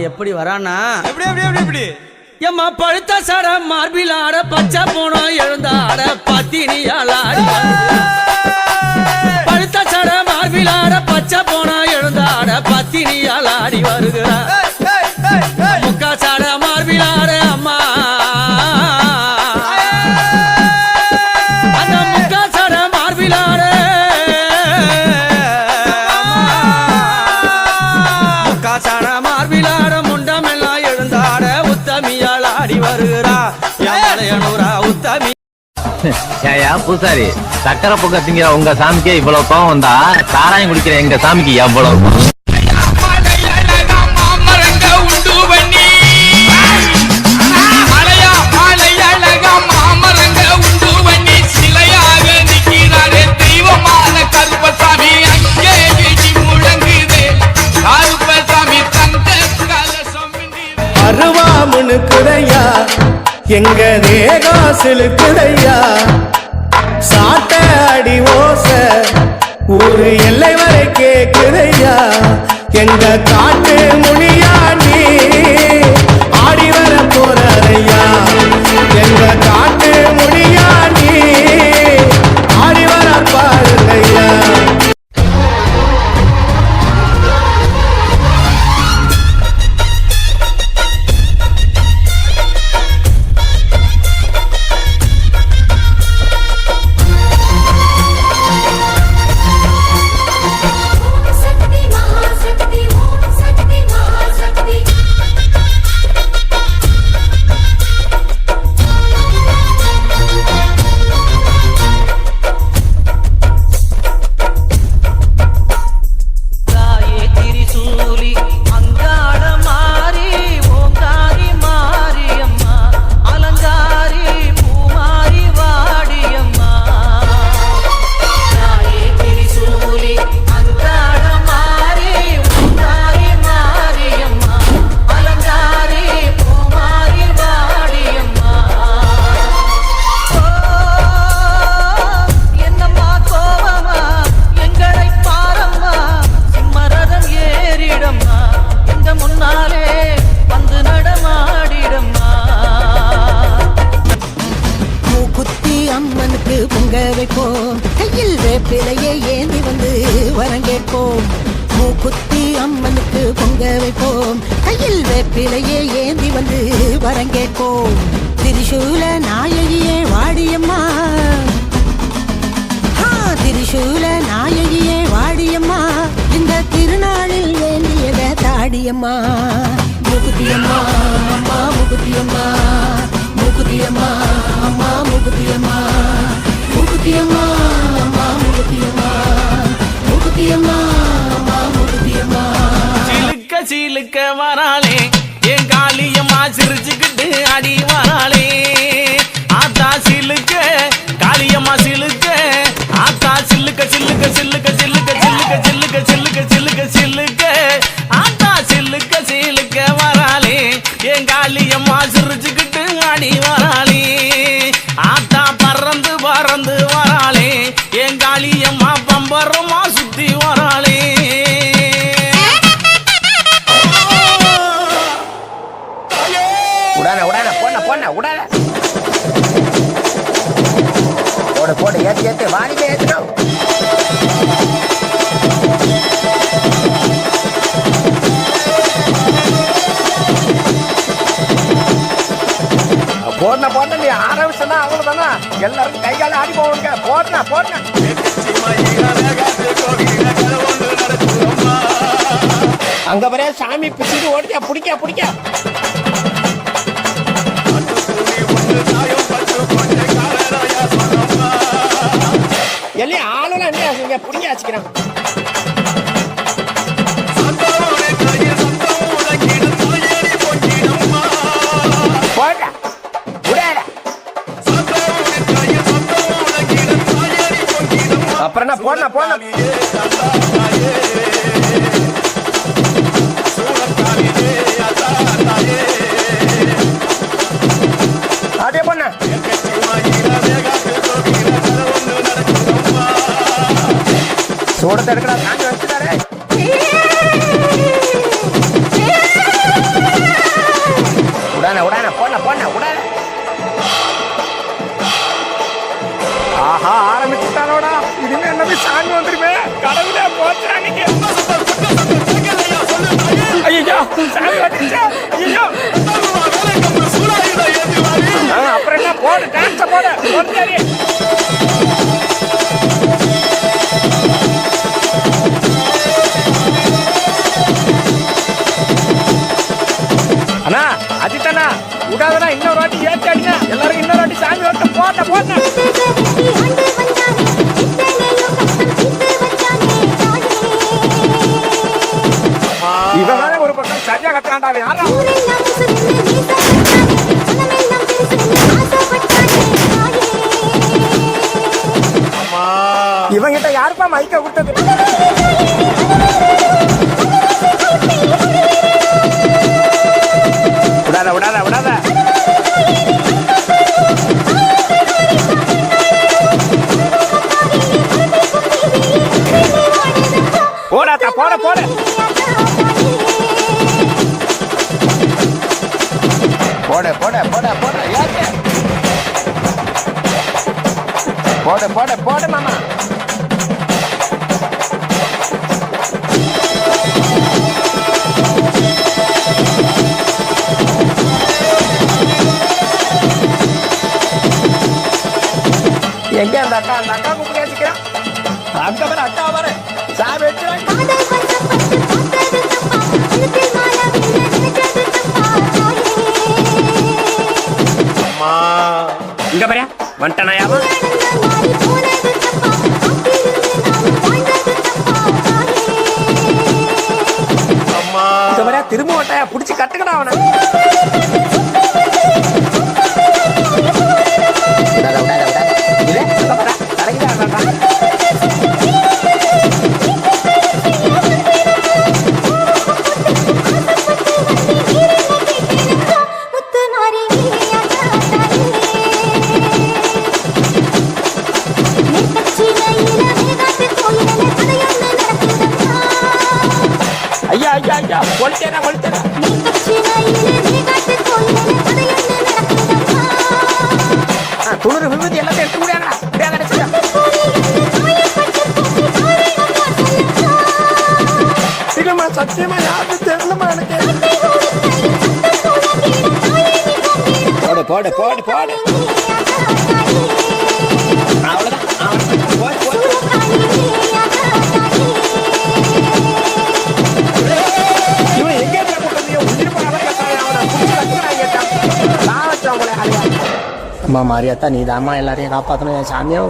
எப்படி வரானா எப்படி எப்படி எப்படி எப்படி எம்மா பழுத்த சட மார்பில் ஆட பச்சை போனோம் எழுந்தாட பத்தினியாளாடி பழுத்த சட மார்பில் ஆட பச்சை போனோம் எழுந்தாட பத்தினியாளாடி வருகிறார் முக்கா சட மார்பில் ஆட அம்மா அந்த முக்கா சட மார்பில் ஆட முக்கா சட மார்பில் ஆட முண்டம் எல்லாம் எழுந்தாட உத்தமியால் ஆடி வருகிறா யாழையனூரா உத்தமி. ஏயா பூசாரி சக்கரை பொங்க திங்கிற உங்க சாமிக்கே இவ்வளவு கோவம் வந்தா சாராயம் குடிக்கிற எங்க சாமிக்கு எவ்வளவு அருவாமுனுக்குதையா எங்க தேகம் சிலுக்குதையா சாட்ட அடி ஓச ஊரு எல்லை வரை கேக்குதையா எங்க காட்டு மொழியா நீ ஆடி வர போறையா எங்க காட்டு மொழியா நீ ஆடி வர பாருங்கய்யா. கையில் வேப்பிலையே ஏந்தி வந்து வரங்கேற்போம் மூக்குத்தி அம்மனுக்கு பொங்க வைப்போம் கையில் வேப்பிலையே ஏந்தி வந்து வரங்கேற்போம் திரிசூல நாயகியே வாடியம்மா திரிசூல நாயகியே வாடியம்மா இந்த திருநாளில் வேண்டியத தாடியம்மா மூக்குத்தியம்மா அம்மா மூக்குத்தியம்மா மூக்குத்தியம்மா அம்மா மூக்குத்தியம்மா மூக்குத்தியம்மா அம்மா மூக்குத்தியம்மா மூக்குத்தியம்மா அம்மா மூக்குத்தியம்மா. சிலுக்க சிலுக்க வராளே என் காளியம்மா சிரிச்சுக்கிட்டு அடி வராளே ஆத்தா சிலுக்க காளியம்மா சிலுக்க ஆத்தா சில்லுக்க சில்லுக்க சில்லுக்க சில்லுக்க சில்லுக்க சில்லுக்க சில்லுக்க சில்லுக்க சில்லுக்க ஆத்தா சில்லுக்க சிலுக்க வராளே என் காளியம்மா சிரிச்சுக்கிட்டு அடி வராளே ஆத்தா பறந்து பறந்து வராளே என் காளியம்மா பம்பரமா சுத்தி வராளே. உடான உடான பொண்ண பொண்ண உடான போடு போடு ஏத்து ஏத்து வாணிமே ஏத்துறோம். போடன போட்ட நீ ஆரம்பிச்சா அவ்வளவுதானா எல்லாரும் கைகால ஆடி போவாங்க போடனா போடனா அங்க வரைய சாமி பிடிச்சிட்டு ஓடிக்கா பிடிக்க பிடிக்க எல்லாம் ஆளுநர் என்ன பிடிக்க வச்சுக்கிறான். அப்புறம் என்ன போடனா போடனா அப்படியே போன சூடத்தை எடுக்கடா காஞ்சி வச்சுட்டாரே. ஆஹா ஆரம்பிச்சுட்டானோடா. இனிமே என்ன போய் சாமி வந்துருமே. கடவுளே போச்சாங்க. ஐயோ சாமி வந்துச்சா. ஐயோ அப்புறம் என்ன போடு டான்ஸ் போடு ஒன்றே. அண்ணா அஜித்தண்ணா விடாதண்ணா, இன்னொரு வாட்டி ஏற்றி அடிங்க. எல்லாரும் இன்னொரு வாட்டி சாமி வந்து போட்ட போட்ட. இவன் ஒரு பக்கம் சரியா கத்துறான்டா. யாரா இவங்கிட்ட யாருப்பா மைக்க கொடுத்தது? விடாத விடாத விடாத. போடாத்தா போட போட. போட போட போட போட ஏத்து. போட போட போட மாமா. எங்க அந்த அக்கா? அந்த அக்கா கூப்பிட்டு வச்சுக்கிறேன். அங்க வர அக்கா வர சாமி வச்சுறேன். அம்மா இங்க பாரு வந்துட்டானாயாமா. அம்மா இங்க பாரு திரும்ப வட்டாயா புடிச்சு கட்டுக்கடா அவனை. ஐயா ஐயா ஐயா கொளுத்தேனா கொளுத்தேனா. துணுறு விபத்து எல்லாத்தையும் எடுத்து முடியாங்களா? இல்லம்மா சத்தியமா யாரும் தெரியலமா எனக்கு. போடு போடு போடு போடு. இவன் எங்க அம்மா மாரியாத்தா நீ தாம்மா எல்லாரையும் காப்பாற்றணும் என் சாமியோ.